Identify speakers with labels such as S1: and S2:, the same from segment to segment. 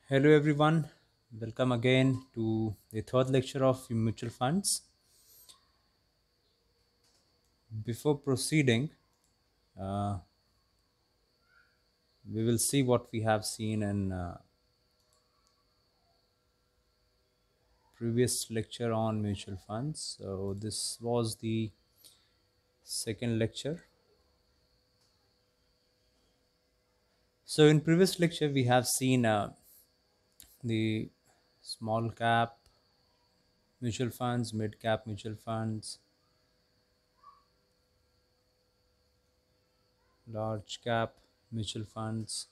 S1: Hello everyone, welcome again to the third lecture of mutual funds. Before proceeding, uh, we will see what we have seen in previous lecture on mutual funds. So this was the second lecture. So in previous lecture we have seen the small cap mutual funds, mid cap mutual funds, large cap mutual funds.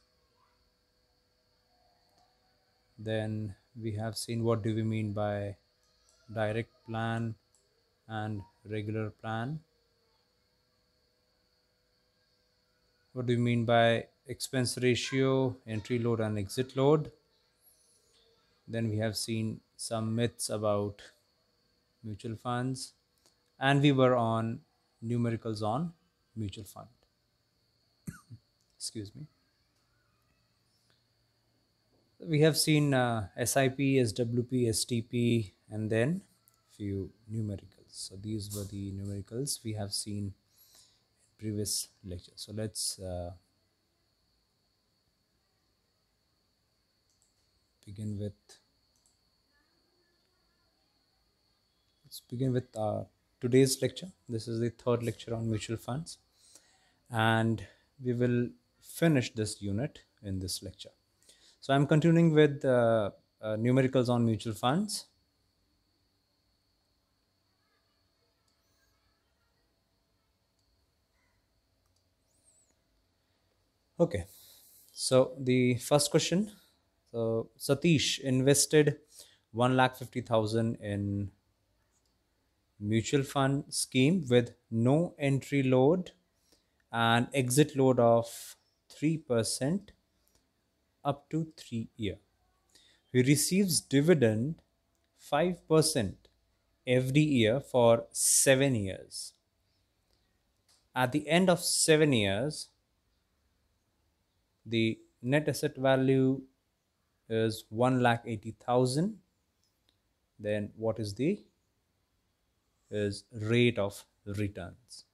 S1: Then we have seen what do we mean by direct plan and regular plan. What do you mean by expense ratio, entry load and exit load? Then we have seen some myths about mutual funds, and we were on numericals on mutual fund. Excuse me. We have seen SIP, SWP, STP, and then few numericals. So these were the numericals we have seen in previous lecture. So begin with let's begin with today's lecture. This is the third lecture on mutual funds, and we will finish this unit in this lecture. So I'm continuing with numericals on mutual funds. Okay, so the first question. So Satish invested 1,50,000 in mutual fund scheme with no entry load and exit load of 3% up to 3 years. He receives dividend 5% every year for 7 years. At the end of 7 years, the net asset value is 1,80,000. Then what is the rate of returns?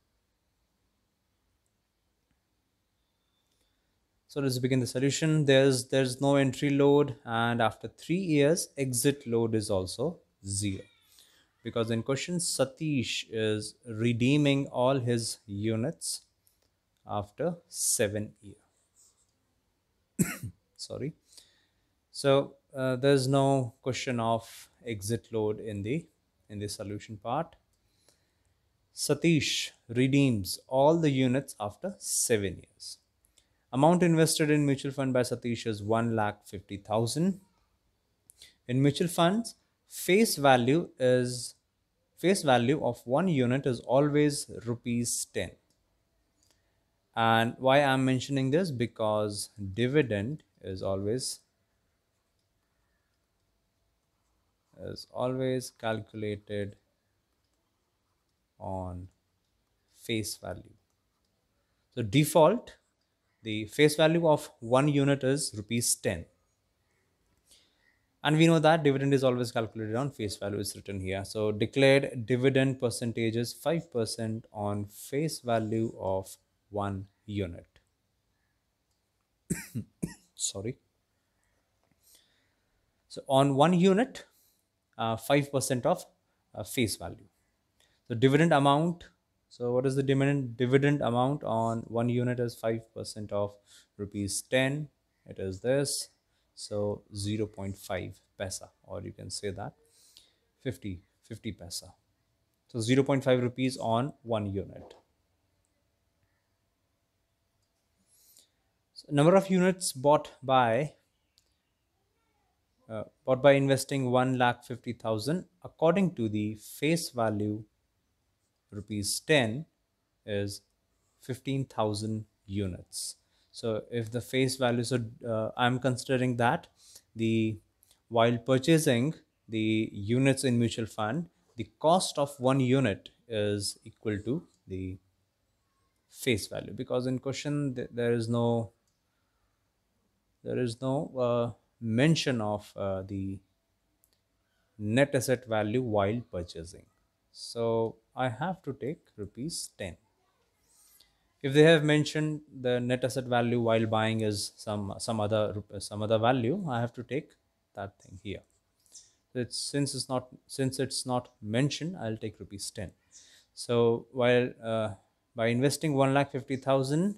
S1: So let's begin the solution. There's no entry load, and after 3 years exit load is also 0, because in question Satish is redeeming all his units after 7 years. Sorry. So there's no question of exit load in the solution part. Satish redeems all the units after 7 years. Amount invested in mutual fund by Satish is 1,50,000. In mutual funds, face value of one unit is always rupees 10. And why I'm mentioning this? Because dividend is always calculated on face value. So default, the face value of one unit is rupees 10. And we know that dividend is always calculated on face value, is written here. So declared dividend percentage is 5% on face value of one unit. Sorry. So on one unit, 5% of face value. So dividend amount. So what is the dividend amount on one unit is 5% of rupees 10. It is this. So 0.5 paisa, or you can say that 50 paisa. So 0.5 rupees on one unit. So number of units bought by investing 1,50,000 according to the face value rupees 10 is 15,000 units. So if the face value, so I'm considering that the while purchasing the units in mutual fund, the cost of one unit is equal to the face value, because in question there is no mention of the net asset value while purchasing. So I have to take rupees 10. If they have mentioned the net asset value while buying is some other value, I have to take that thing here. Since it's not mentioned, I'll take rupees 10. So while by investing 1,50,000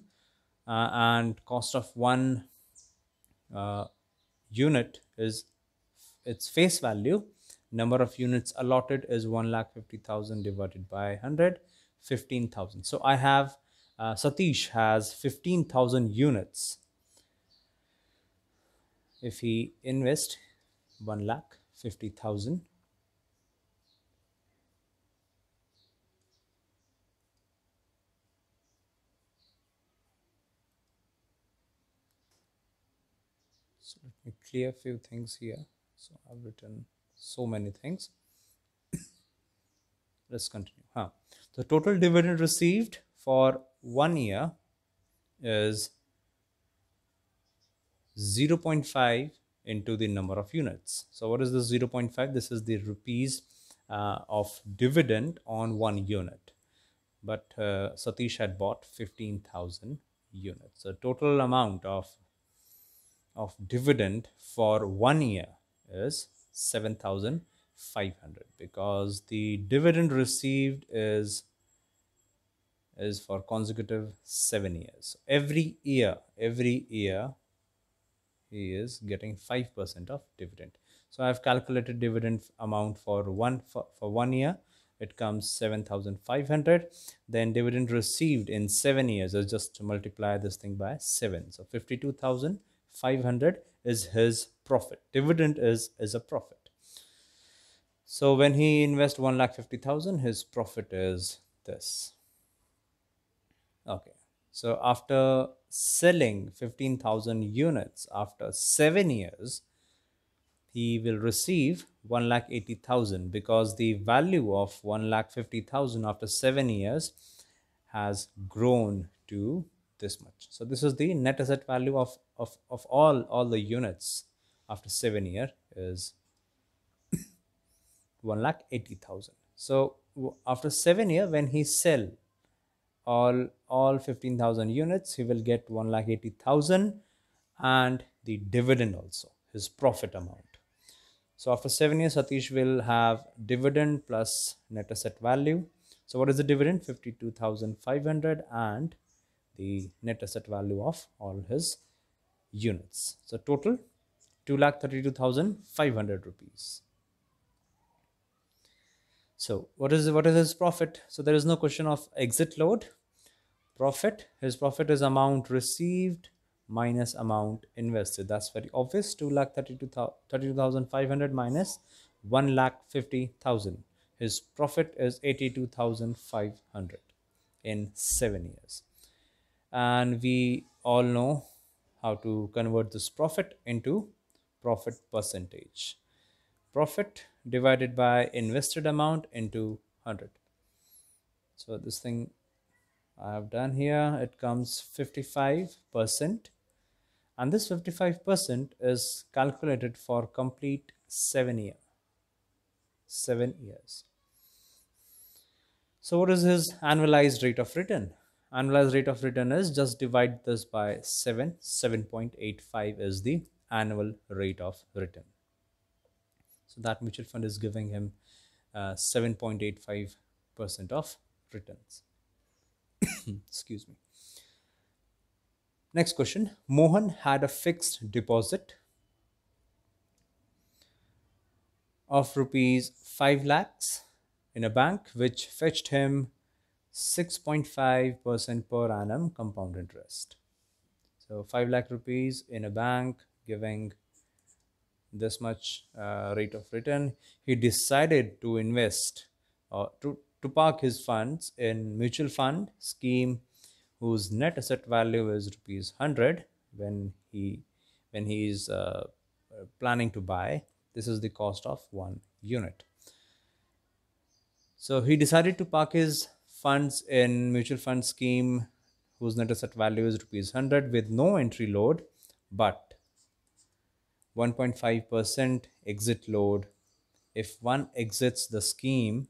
S1: and cost of one uh, unit is its face value, number of units allotted is 1,50,000 divided by 100, 15,000. So I have Satish has 15,000 units. If he invest 1,50,000, so let me clear a few things here. So I've written so many things. Let's continue. The total dividend received for 1 year is 0.5 into the number of units. So what is this 0.5? This is the rupees of dividend on 1 unit. But Satish had bought 15,000 units. The total amount of dividend for 1 year is 7,500, because the dividend received is for consecutive 7 years. Every year he is getting 5% of dividend. So I've calculated dividend amount for 1 year. It comes 7,500. Then dividend received in 7 years is just to multiply this thing by 7. So 52,500 is his profit. Dividend is a profit. So when he invests 1,50,000, his profit is this. Okay. So after selling 15,000 units after 7 years, he will receive 1,80,000, because the value of 1,50,000 after 7 years has grown to this much. So this is the net asset value of all the units after 7 years is 1,80,000. So after 7 years, when he sell all 15,000 units, he will get 1,80,000 and the dividend also, his profit amount. So after 7 years, Satish will have dividend plus net asset value. So what is the dividend? 52,500 and the net asset value of all his units. So total 2,32,500 rupees. So what is his profit? So there is no question of exit load. His profit is amount received minus amount invested. That's very obvious. 2,32,500 minus 1,50,000. His profit is 82,500 in 7 years. And we all know how to convert this profit into profit percentage. Profit divided by invested amount into 100. So this thing I have done here, it comes 55%, and this 55% is calculated for complete 7 years. So what is his annualized rate of return? Annualized rate of return is just divide this by 7.85 is the annual rate of return. So that mutual fund is giving him 7.85% of returns. Excuse me. Next question. Mohan had a fixed deposit of rupees 5 lakhs in a bank, which fetched him 6.5% per annum compound interest. So 5 lakh rupees in a bank giving this much rate of return. He decided to invest or to park his funds in mutual fund scheme whose net asset value is rupees 100 when he is planning to buy. This is the cost of 1 unit. So he decided to park his funds in mutual fund scheme whose net asset value is rupees 100 with no entry load, but 1.5% exit load. If one exits the scheme,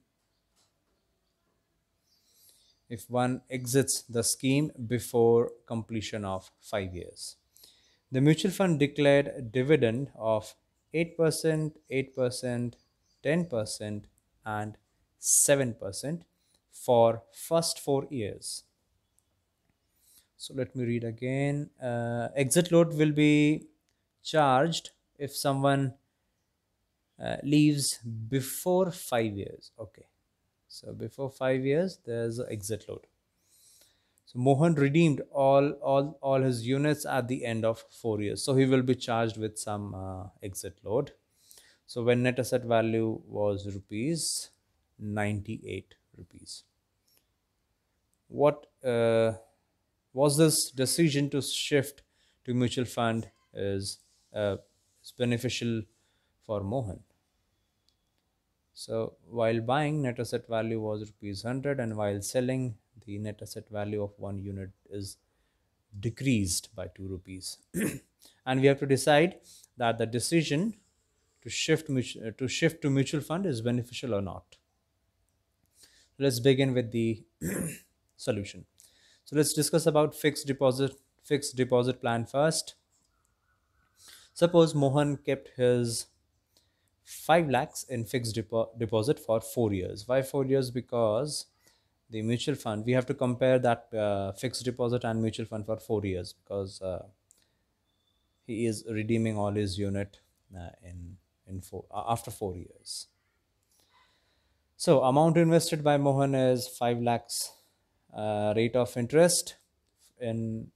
S1: before completion of 5 years. The mutual fund declared a dividend of 8%, 8%, 10%, and 7% for first 4 years. So let me read again. Exit load will be charged if someone leaves before 5 years. Okay. So before 5 years, there's an exit load. So Mohan redeemed all his units at the end of 4 years. So he will be charged with some exit load. So when net asset value was rupees 98 rupees. What was this decision to shift to mutual fund is beneficial for Mohan. So while buying, net asset value was rupees 100, and while selling, the net asset value of one unit is decreased by 2 rupees. And we have to decide that the decision to shift to mutual fund is beneficial or not. Let's begin with the solution. So let's discuss about fixed deposit plan first. Suppose Mohan kept his 5 lakhs in fixed deposit for 4 years. Why 4 years? Because the mutual fund, we have to compare that fixed deposit and mutual fund for 4 years, because he is redeeming all his unit after 4 years. So amount invested by Mohan is 5 lakhs. Rate of interest in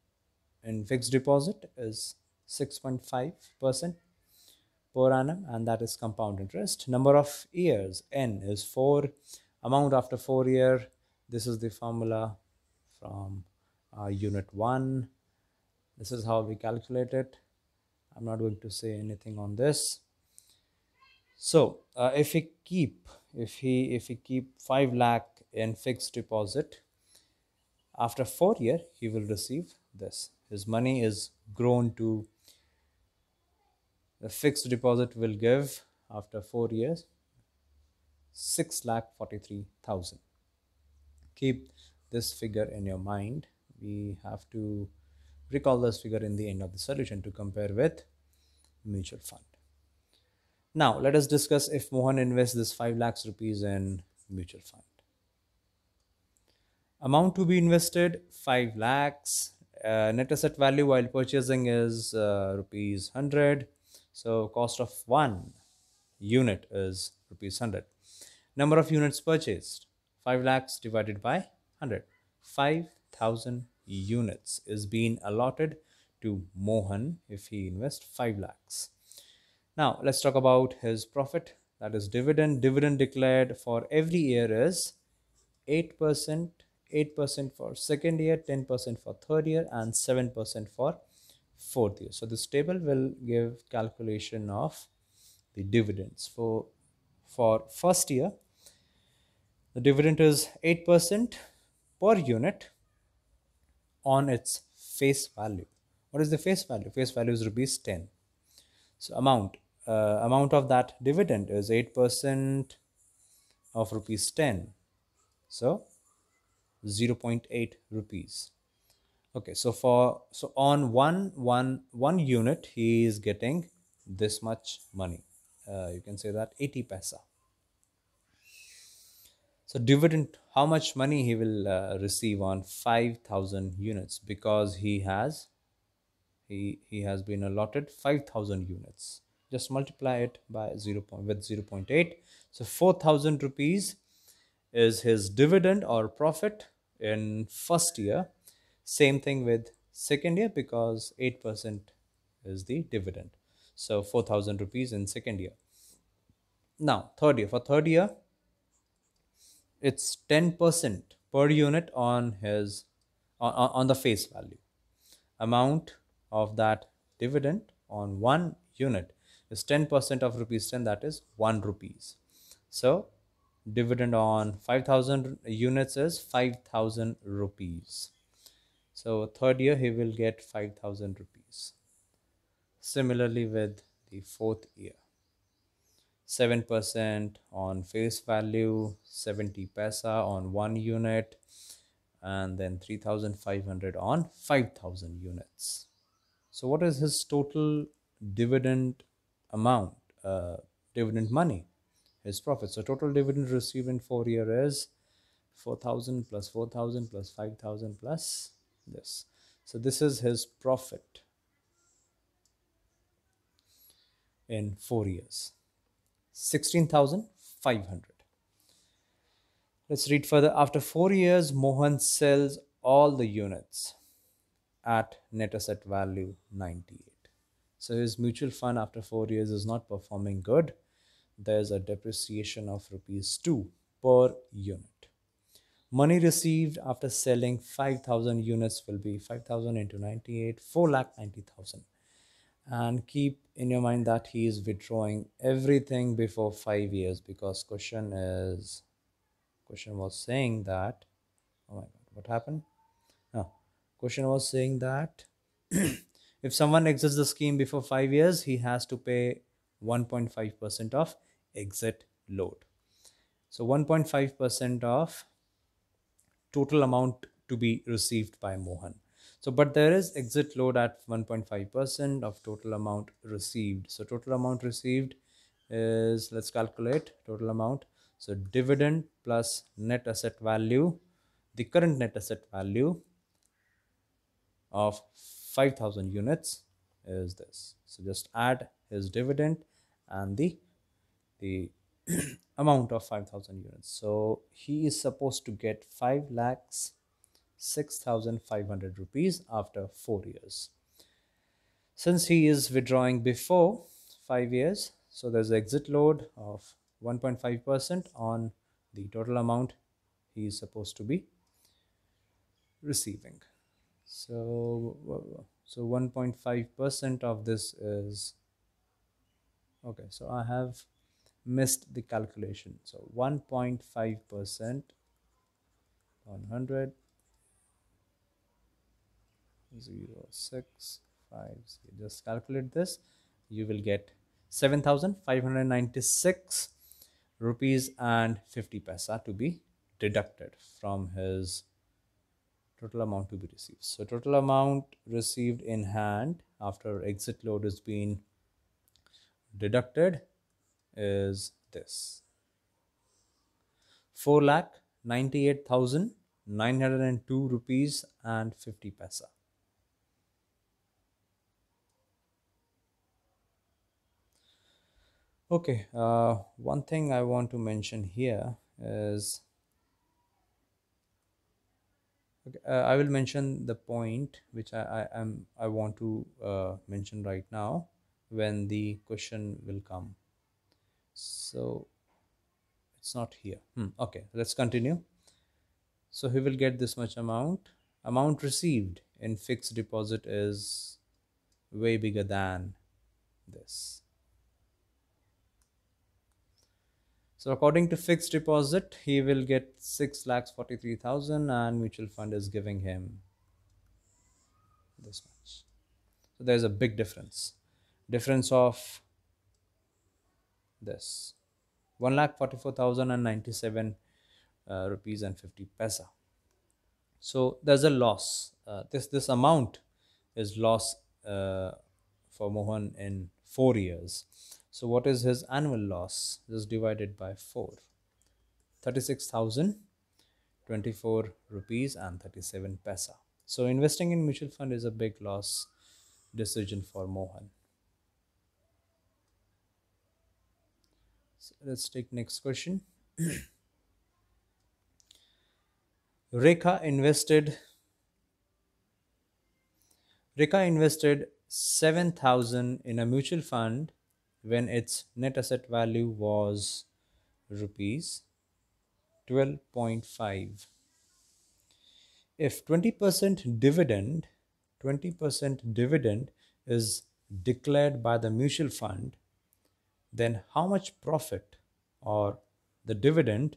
S1: fixed deposit is 6.5% per annum, and that is compound interest. Number of years, n, is 4. Amount after 4 year, this is the formula from unit 1. This is how we calculate it. I'm not going to say anything on this. So if he keep 5 lakh in fixed deposit, after 4 year he will receive this. His money is grown to, the fixed deposit will give after 4 years 6,43,000. Keep this figure in your mind. We have to recall this figure in the end of the solution to compare with mutual fund. Now let us discuss if Mohan invests this 5 lakhs rupees in mutual fund. Amount to be invested 5 lakhs. Net asset value while purchasing is rupees 100. So cost of one unit is rupees 100. Number of units purchased, 5 lakhs divided by 100. 5,000 units is being allotted to Mohan if he invests 5 lakhs. Now let's talk about his profit, that is dividend. Dividend declared for every year is 8%, 8% for second year, 10% for third year, and 7% for fourth year. So this table will give calculation of the dividends. For first year, the dividend is 8% per unit on its face value. What is the face value? Face value is rupees 10. So amount of that dividend is 8% of rupees 10. So 0.8 rupees. Okay, so on one unit he is getting this much money. You can say that 80 paisa. So dividend, how much money he will receive on 5,000 units, because he has been allotted 5,000 units. Just multiply it by 0.8. So 4,000 rupees is his dividend or profit in first year. Same thing with second year, because 8% is the dividend. So 4,000 rupees in second year. Now third year, for third year it's 10% per unit on the face value. Amount of that dividend on one unit is 10% of rupees 10, that is 1 rupees. So dividend on 5,000 units is 5,000 rupees. So third year he will get 5,000 rupees. Similarly with the fourth year. 7% on face value, 70 paisa on 1 unit, and then 3,500 on 5,000 units. So what is his total dividend amount, dividend money, his profit? So total dividend received in 4 years is 4,000 plus 4,000 plus 5,000 plus this. So this is his profit in 4 years, 16,500. Let's read further. After 4 years, Mohan sells all the units at net asset value 98. So his mutual fund after 4 years is not performing good. There's a depreciation of rupees 2 per unit. Money received after selling 5,000 units will be 5,000 into 98, 4,90,000. And keep in your mind that he is withdrawing everything before 5 years, because question was saying that, oh my god, what happened? No, question was saying that if someone exits the scheme before 5 years, he has to pay 1.5% of exit load. So 1.5% of total amount to be received by Mohan. So, but there is exit load at 1.5% of total amount received. So total amount received is, let's calculate total amount. So dividend plus net asset value, the current net asset value of 5,000 units is this. So just add his dividend and the amount of 5,000 units. So he is supposed to get 5 lakhs 6,500 rupees after 4 years. Since he is withdrawing before 5 years, so there's an exit load of 1.5% on the total amount he is supposed to be receiving. So 1.5% of this is, okay, so I have missed the calculation. So 1.5% on 100, 0.650. Just calculate this. You will get 7,596 rupees and 50 paisa to be deducted from his total amount to be received. So total amount received in hand after exit load is being deducted is this: 4,98,902 rupees and 50 paisa. Okay, one thing I want to mention here is, okay, I will mention the point which I want to mention right now when the question will come. So it's not here. Okay, let's continue. So he will get this much amount. Amount received in fixed deposit is way bigger than this. So according to fixed deposit, he will get 6,43,000 and mutual fund is giving him this much. So there's a big difference. Difference of this 1,44,097 rupees and 50 paisa. So there's a loss. This amount is loss for Mohan in 4 years. So what is his annual loss? Just divided by 4. 36,024 rupees and 37 paisa. So investing in mutual fund is a big loss decision for Mohan. So let's take next question. Rekha invested 7,000 in a mutual fund when its net asset value was rupees 12.5. If 20% dividend is declared by the mutual fund, then how much profit or the dividend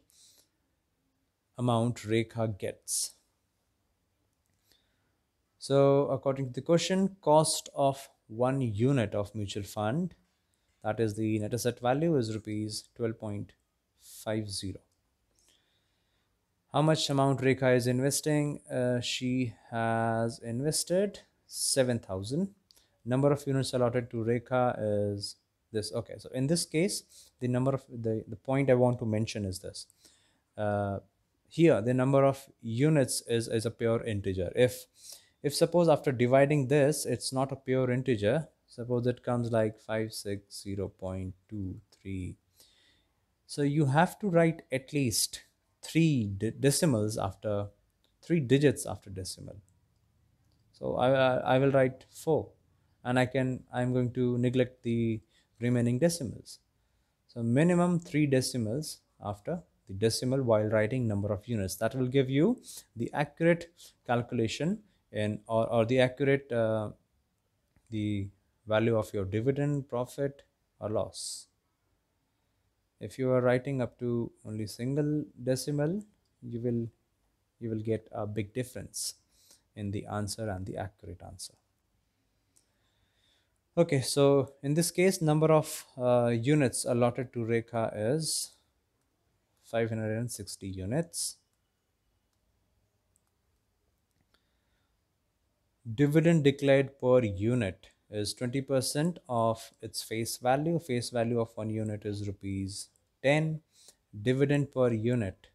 S1: amount Rekha gets? So according to the question, cost of 1 unit of mutual fund That is, the net asset value is rupees 12.50. How much amount Rekha is investing? She has invested 7,000. Number of units allotted to Rekha is this. Okay, so in this case, the number of the point I want to mention is this. Uh, Here, the number of units is a pure integer. If suppose after dividing this, it's not a pure integer. Suppose it comes like 560.23. So you have to write at least decimals after 3 digits after decimal. So I will write 4, and I'm going to neglect the remaining decimals. So minimum 3 decimals after the decimal while writing number of units. That will give you the accurate calculation or the accurate the value of your dividend, profit, or loss. If you are writing up to only single decimal, you will get a big difference in the answer and the accurate answer. Okay, so in this case, number of units allotted to Rekha is 560 units. Dividend declared per unit is 20% of its face value. Face value of 1 unit is rupees 10. Dividend per unit,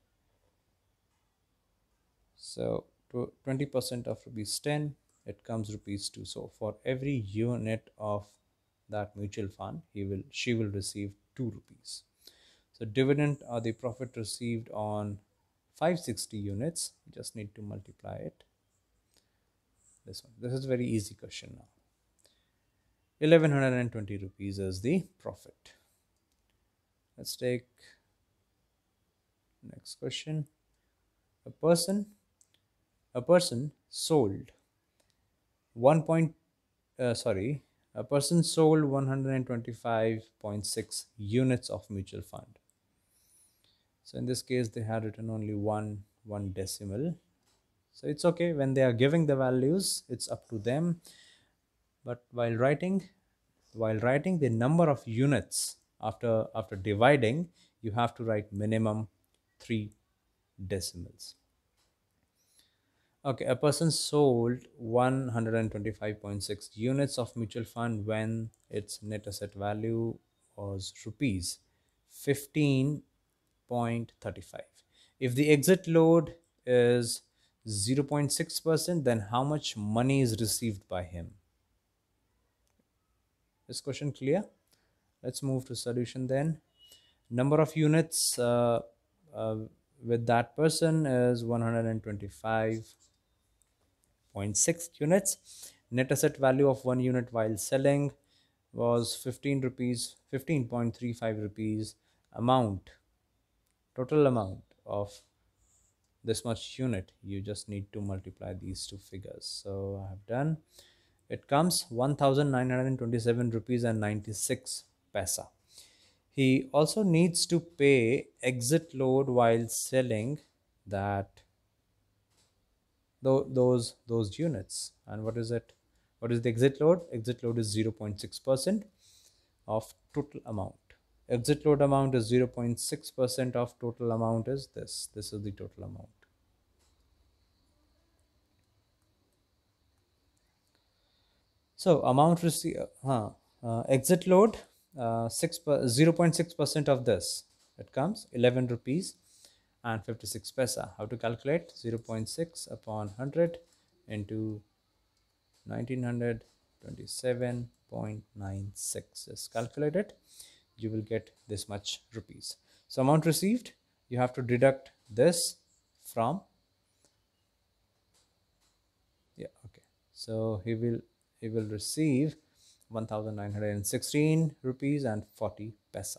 S1: so 20% of rupees 10, it comes rupees 2. So for every unit of that mutual fund, she will receive 2 rupees. So dividend or the profit received on 560 units, you just need to multiply it. This is a very easy question now. 1120 rupees is the profit. Let's take next question. A person sold 1 point a person sold 125.6 units of mutual fund. So in this case, they had written only one decimal. So it's okay when they are giving the values, it's up to them. But while writing the number of units after dividing, you have to write minimum 3 decimals. Okay, a person sold 125.6 units of mutual fund when its net asset value was rupees 15.35. If the exit load is 0.6%, then how much money is received by him? This question clear? Let's move to solution then. Number of units uh, with that person is 125.6 units. Net asset value of 1 unit while selling was 15.35 rupees. Total amount of this much unit, you just need to multiply these two figures. So I have done. It comes 1927 rupees and 96 paisa. He also needs to pay exit load while selling that those units. And what is it? What is the exit load? Exit load is 0.6% of total amount. Exit load amount is 0.6% of total amount is this. This is the total amount. So amount received, exit load, 0.6% of this. It comes 11 rupees and 56 paisa. How to calculate? 0.6 upon 100 into 1927.96 is calculated. You will get this much rupees. So amount received, you have to deduct this from, okay. So he will receive 1916 rupees and 40 paisa.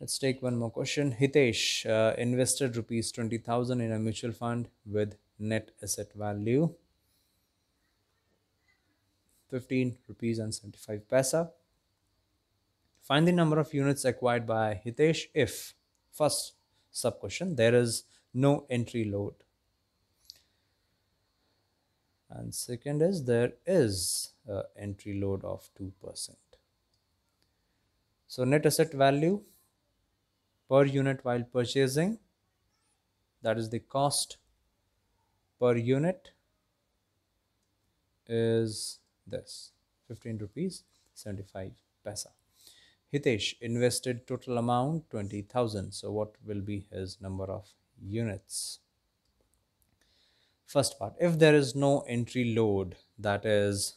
S1: Let's take one more question. Hitesh invested rupees 20,000 in a mutual fund with net asset value 15 rupees and 75 paisa. Find the number of units acquired by Hitesh if, first sub question, there is no entry load. And second is there is a entry load of 2%. So net asset value per unit while purchasing, that is the cost per unit, is this 15 rupees 75 paisa. Hitesh invested total amount 20,000. So what will be his number of units? First part, if there is no entry load, that is,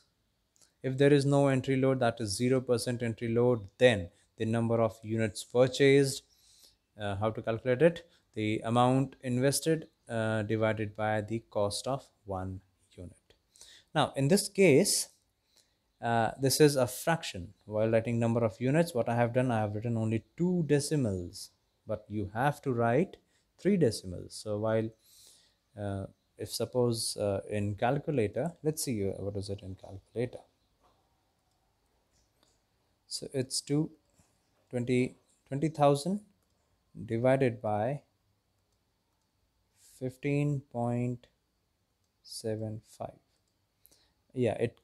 S1: if there is no entry load, that is 0% entry load, then the number of units purchased, how to calculate it? The amount invested divided by the cost of one unit. Now, in this case, this is a fraction. While writing number of units, what I have done, I have written only 2 decimals, but you have to write 3 decimals. So while uh, if suppose in calculator, let's see what is it in calculator. So it's 20,000 divided by 15.75. Yeah, it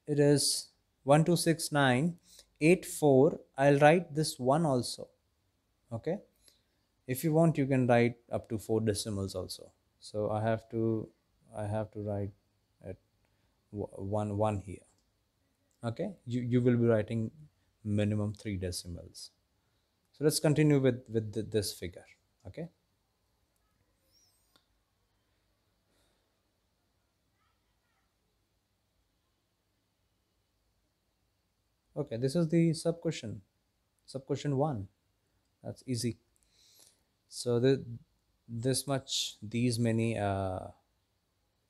S1: is 126984. I'll write this one also. Okay, if you want, you can write up to 4 decimals also. So I have to write it one here. Okay, you will be writing minimum 3 decimals. So let's continue with this figure. Okay, okay, this is the sub question, sub question 1. That's easy. So this much, these many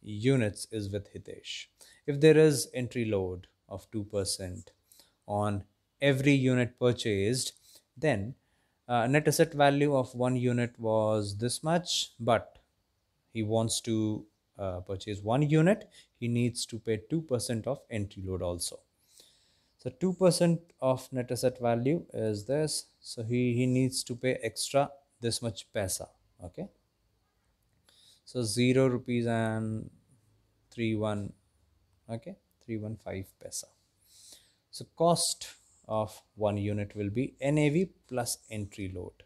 S1: units is with Hitesh. If there is entry load of 2% on every unit purchased, then net asset value of one unit was this much, but he wants to purchase one unit, he needs to pay 2% of entry load also. So 2% of net asset value is this. So he needs to pay extra this much paisa. Okay. So 0 rupees and 31. Okay. 315 paisa. So cost of one unit will be NAV plus entry load.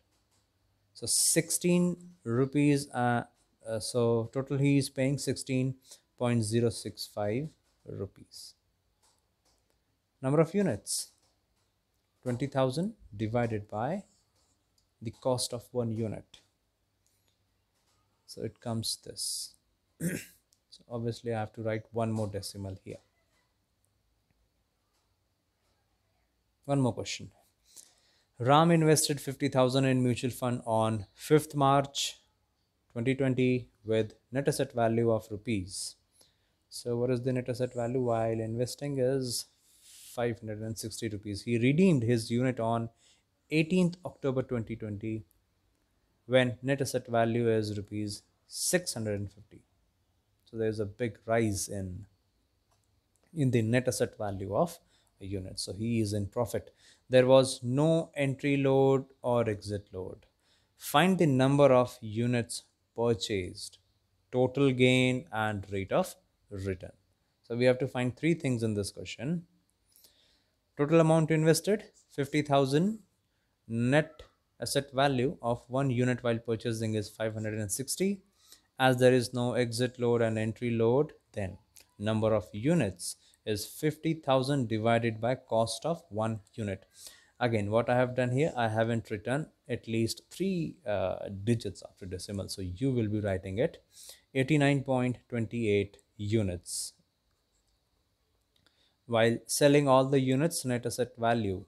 S1: So 16 rupees. So total he is paying 16.065 rupees. Number of units 20,000 divided by the cost of one unit. So it comes this. So obviously I have to write one more decimal here. One more question. Ram invested 50,000 in mutual fund on 5th March 2020 with net asset value of rupees. So what is the net asset value while investing is 560 rupees. He redeemed his unit on 18th October 2020 when net asset value is rupees 650. So there is a big rise in the net asset value of a unit. So he is in profit. There was no entry load or exit load. Find the number of units purchased, total gain, and rate of return. So we have to find 3 things in this question. Total amount invested 50,000. Net asset value of one unit while purchasing is 560. As there is no exit load and entry load, then number of units is 50,000 divided by cost of one unit. Again, what I have done here, I haven't written at least 3 digits after decimal. So you will be writing it 89.28 units. While selling all the units, net asset value.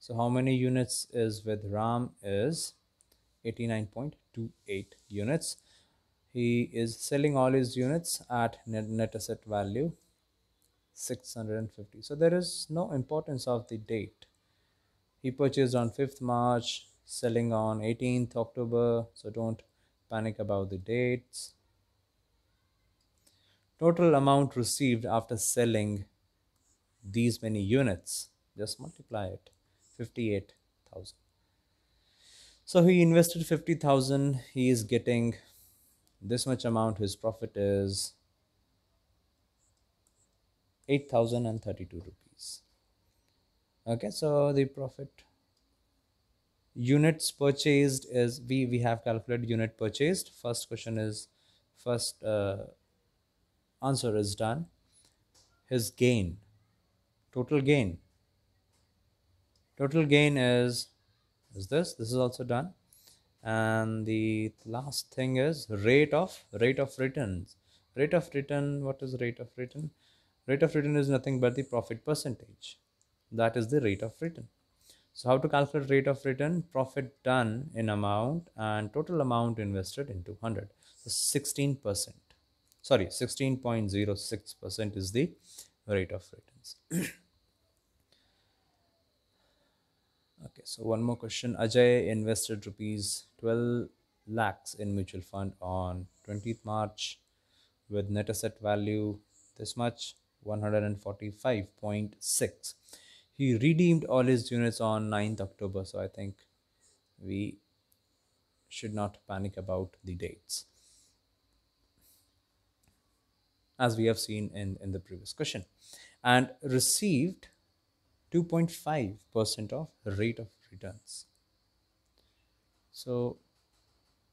S1: So how many units is with Ram is 89.28 units. He is selling all his units at net asset value 650. So there is no importance of the date. He purchased on 5th March, selling on 18th October. So don't panic about the dates. Total amount received after selling these many units, just multiply it, 58,000. So he invested 50,000. He is getting this much amount. His profit is 8,032 rupees. Okay, so the profit units purchased is, we have calculated unit purchased. First question is, first answer is done. His gain, total gain, total gain is this is also done. And the last thing is rate of returns. Rate of return, what is rate of return? Rate of return is nothing but the profit percentage. That is the rate of return. So how to calculate rate of return? Profit done in amount and total amount invested into 100. So 16%. Sorry, 16.06% is the rate of returns. Okay, so one more question. Ajay invested rupees 12 lakhs in mutual fund on 20th March with net asset value this much, 145.6. He redeemed all his units on 9th October. So I think we should not panic about the dates, as we have seen in the previous question. And received 2.5% of rate of returns. So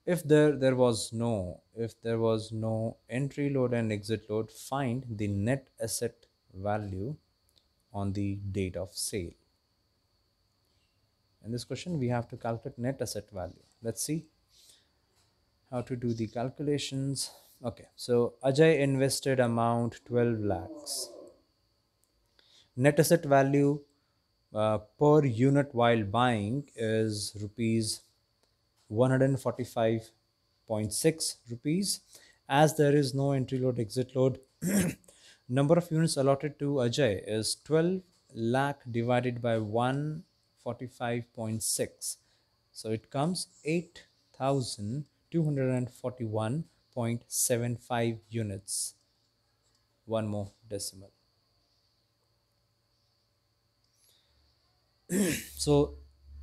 S1: if there was no entry load and exit load, find the net asset value on the date of sale. In this question we have to calculate net asset value. Let's see how to do the calculations. Okay, so Ajay invested amount 12 lakhs. Net asset value per unit while buying is rupees 145.6 rupees. As there is no entry load exit load, number of units allotted to Ajay is 12 lakh divided by 145.6, so it comes 8,241.75 units. One more decimal. So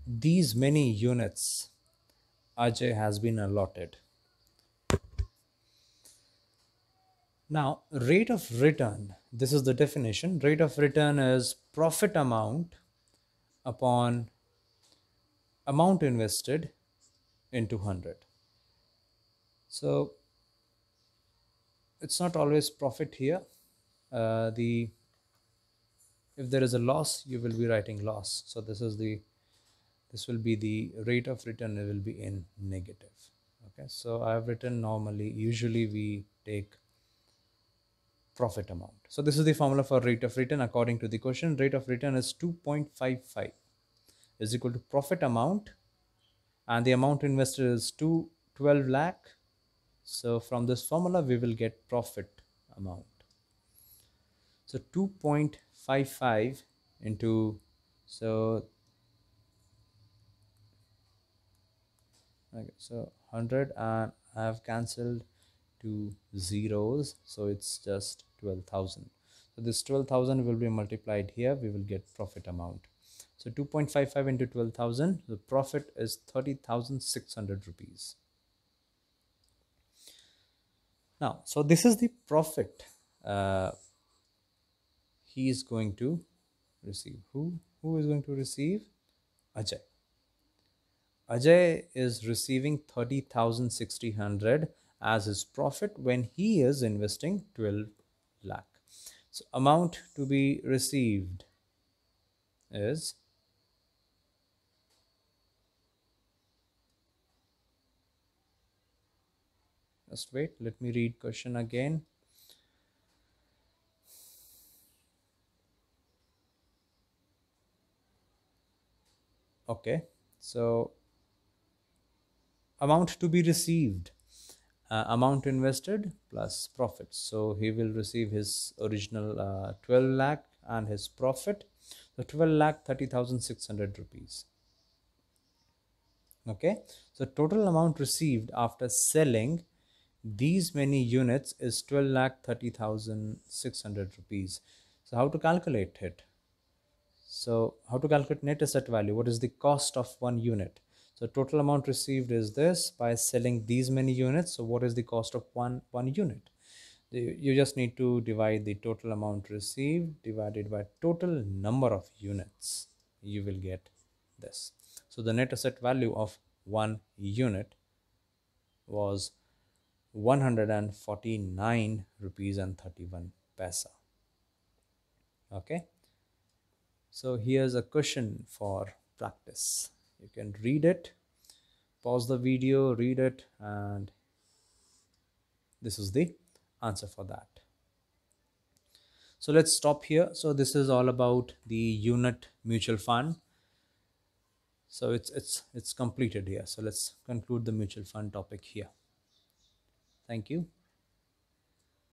S1: these many units Ajay has been allotted. Now, rate of return, this is the definition. Rate of return is profit amount upon amount invested into 100. So it's not always profit here. The if there is a loss, you will be writing loss. So this will be the rate of return. It will be in negative. Okay, so I have written normally. Usually we take profit amount. So this is the formula for rate of return according to the question. Rate of return is 2.55 is equal to profit amount, and the amount invested is 12 lakh. So from this formula we will get profit amount. So 2.55 into, so okay, so 100, and I have cancelled two zeros, so it's just 12,000. So this 12,000 will be multiplied here, we will get profit amount. So 2.55 into 12,000, the profit is 30,600 rupees. Now, so this is the profit he is going to receive. Who is going to receive? Ajay. Ajay is receiving 30,600 as his profit when he is investing 12 lakh. So amount to be received is just wait, let me read question again. Okay, so amount to be received, amount invested plus profit. So he will receive his original 12 lakh and his profit. So 12 lakh 30,600 rupees. Okay, so total amount received after selling these many units is 12 lakh 30,600 rupees. So how to calculate it? So how to calculate net asset value? What is the cost of one unit? So total amount received is this by selling these many units. So what is the cost of one unit? You just need to divide the total amount received divided by total number of units. You will get this. So the net asset value of one unit was 149 rupees and 31 paisa. Okay, so here's a question for practice. You can read it, pause the video, read it, and this is the answer for that. So let's stop here. So this is all about the unit mutual fund. So it's completed here. So let's conclude the mutual fund topic here. Thank you.